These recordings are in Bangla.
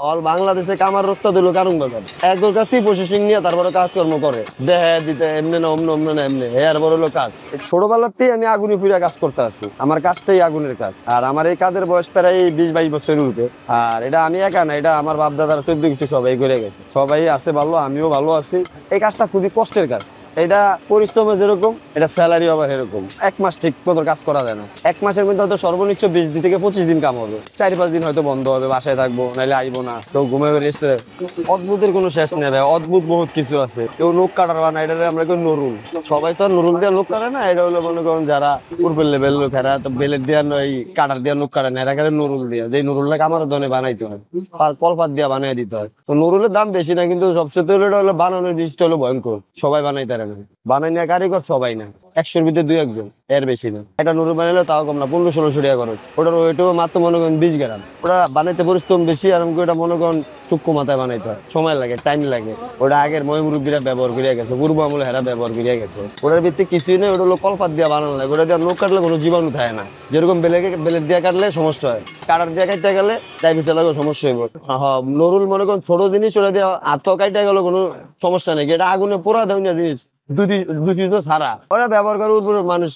অল বাংলাদেশে কামার রক্ত দিল কারণ বাজার একজোর কাছেই প্রসেসিং নিয়ে তারপরে কাজকর্ম করে দেহে দিতে এমনি না অমনি অমনি না এমনি এর বড় হলো কাজ। ছোটবেলাতেই আমি আগুনে পুরা কাজ করতে আসি, আমার কাজটাই আগুনের কাজ। আর আমার এই কাজের বয়স প্রায় 20-22 বছরের উপরে। আর এটা আমি একা না, এটা আমার বাপ দাদারা 14 কিছু সবাই করে গেছে, সবাই আছে ভালো, আমিও ভালো আছি। এই কাজটা খুবই কষ্টের কাজ, এটা পরিশ্রমে যেরকম এটা স্যালারি আবার এরকম। 1 মাস ঠিক মতো কাজ করা যায় না, 1 মাসের মধ্যে হয়তো সর্বোচ্চ 20 দিন থেকে 25 দিন কাম হবে, 4-5 দিন হয়তো বন্ধ হবে, বাসায় থাকবো, নাহলে আইবো না, কেউ ঘুমাবে রেস্টে। অদ্ভুতের কোনো শেষ নেই ভাই, অদ্ভুত বহুত কিছু আছে। কেউ লোক কাটার বানা, এটা আমরা কেউ নরুল, সবাই তো আর নরুল দিয়ে লোক কাটে না। এটা হলো মনে করেন যারা পূর্বের লেভেল লোক, এরা তো বেলেট দিয়ে এই কাটার দিয়ে লোক কাটে না, এরা কাটে নরুল দিয়ে, যে নরুলটাকে আমার ধনে বানাইতে হয়, কলপাত দিয়ে বানিয়ে দিতে হয়। তো নরুলের দাম বেশি না, কিন্তু সবচেয়ে হলো বানানোর জিনিসটা হলো ভয়ঙ্কর, সবাই বানাইতে পারে না, বানাই না কারিগর সবাই না, 100-র ভিতরে 2-1 জন, এর বেশি না। এটা নুরুল বানাইলে তাও কম না, 1500-1600 টাকা খরচ। ওটার ওইটাও মাত্র মনে করেন 20 গ্রাম। ওটা বানাইতে পরিশ্রম বেশি, আর ওটা মনে করেন সূক্ষ্ম মাথায় বানাইতে হয়, সময় লাগে, টাইম লাগে। ওটা আগের ময়মুরব্বীরা ব্যবহার করিয়া গেছে, পূর্ব আমলে হেরা ব্যবহার করিয়া গেছে। ওটার ভিত্তি কিছুই নেই, ওটা হলো কলপাত দিয়ে বানানো লাগে। ওটা দিয়ে লোক কাটলে কোনো জীবাণু থাকে না, যেরকম বেলেট দিয়ে কাটলে সমস্যা হয়, কাটার দিয়ে কাটতে গেলে ডায়াবেটিস লাগলে সমস্যা হইব। হ্যাঁ, নুরুল মনে করেন ছোট জিনিস, ওটা দিয়ে হাত কাটতে গেলে কোনো সমস্যা নেই, এটা আগুনে পোড়া দেওয়া জিনিস ছাড়া ওরা ব্যবহার করে। মানুষ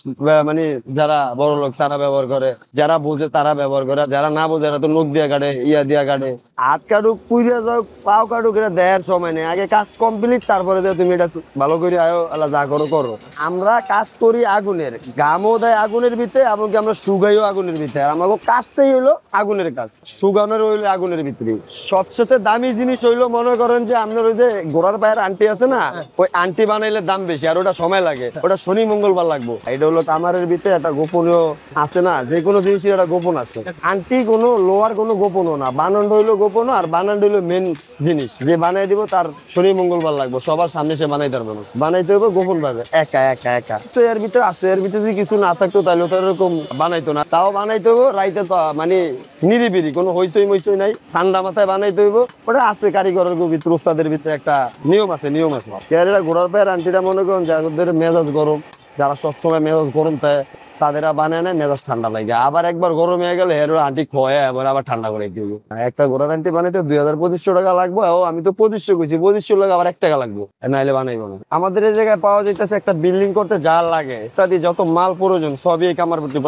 মানে যারা বড় লোক তারা ব্যবহার করে, যারা বোঝে তারা ব্যবহার করে, যারা না বোঝে এরা তো নখ দিয়া কাটে, ইয়া দিয়া কাটে। হাত কাটুক, পুইরা যাও, পাও কাটুক, এটা দেয়ার সময় নেই, আগে কাজ কমপ্লিট, তারপরে তুমি এটা ভালো করে আয়ো, আল্লাহ যা করো করো। আমরা কাজ করি আগুনের, গামও দেয় আগুনের ভিতরে, এমনকি আমরা সুগাইও আগুনের ভিতরে। আর আমাকে কাজটাই হইলো আগুনের কাজ, সুগানোর হইলো আগুনের ভিতরে। সবচেয়ে দামি জিনিস হইলো মনে করেন যে আপনার ওই যে গোড়ার পায়ের আন্টি আছে না, ওই আন্টি বানাইলে দাম বেশি, আর ওটা সময় লাগে, ওটা শনি মঙ্গলবার লাগবে। এটা হলো কামারের ভিতরে একটা গোপনীয় আছে না, যে কোনো জিনিসের একটা গোপন আছে। আন্টি কোনো লোয়ার কোনো গোপনও না, বানান হইলো গোপন, আর বানান হইলো মেন জিনিস। যে বানাই দিব তার শনি মঙ্গলবার লাগবে, সবার সামনে সে বানাইতে পারবে না, বানাইতে হবে গোপন ভাবে, একা একা একা। এর ভিতরে আছে, এর ভিতরে যদি কিছু না থাকতো তাহলে তো এরকম বানাইতো না। তাও বানাইতে হবে রাইতে, তো মানে নিরিবিরি, কোনো হইচই মইচই নাই, ঠান্ডা মাথায় বানাইতে হইব। ওটা আছে কারিগরের ভিতরে, ওস্তাদের ভিতরে একটা নিয়ম আছে, নিয়ম আছে। ঘোড়ার পায়ের আন্টিটা মনে করেন যাদের মেজাজ গরম, যারা সবসময় মেজাজ গরম থাকে, তাদের বানায় নেয়, মেজাজ ঠান্ডা লাগে। আবার একবার গরম হয়ে গেলে এর আন্টি খোয়া আবার ঠান্ডা করে দিব। একটা ঘোড়ার আন্টি বানাইতে 2000-2500 টাকা লাগবে। ও আমি তো 2500 কইছি, 2500 লাগে আবার 1 টাকা লাগবে, নাইলে বানাইবো না। আমাদের এই জায়গায় পাওয়া যাইতেছে একটা বিল্ডিং করতে যা লাগে ইত্যাদি যত মাল প্রয়োজন সবই এই কামার প্রতি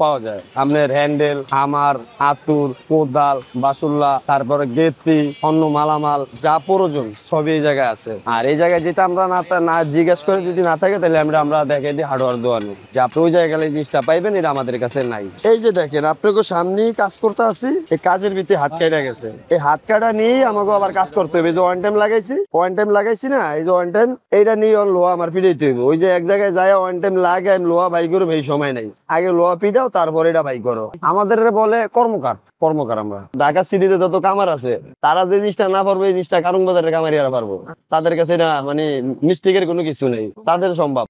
পাওয়া যায়। আপনার হ্যান্ডেল, হামার, হাতুর, কোদাল, বাসুল্লা, তারপরে গেতি, অন্য মালামাল যা প্রয়োজন সবই এই জায়গায় আছে। আর এই জায়গায় যেটা আমরা না জিজ্ঞেস করে যদি না থাকে, তাহলে আমরা দেখাই দিই হার্ডওয়ার দোকানে, যে আপনি ওই জায়গায় গেলে জিনিসটা পাইবেন, এটা আমাদের কাছে নাই। এই যে দেখেন, আপনাকে সামনেই কাজ করতে আসি, এই কাজের ভিতরে হাত কাটা গেছে, এই হাত কাটা নিয়েই আমাকে আবার কাজ করতে হবে। যে ওয়ান টাইম লাগাইছি না, এই যে ওয়ান টাইম, এইটা নিয়ে লোহা আমার পিটাইতে হইবে। ওই যে এক জায়গায় যায় ওয়ান টাইম লাগে, লোহা বাই করবো, এই সময় নাই, আগে লোহা পিটাও তারপরে এটা বাই করো। আমাদের বলে কর্মকার। আমরা ঢাকা সিটিতে যত কামার আছে, তারা যে জিনিসটা না পারবো, এই জিনিসটা কারণ বাজারের কামারিয়ারা পারবো। তাদের কাছে এটা মানে মিস্টেকের কোনো কিছু নেই, তাদের সম্ভব।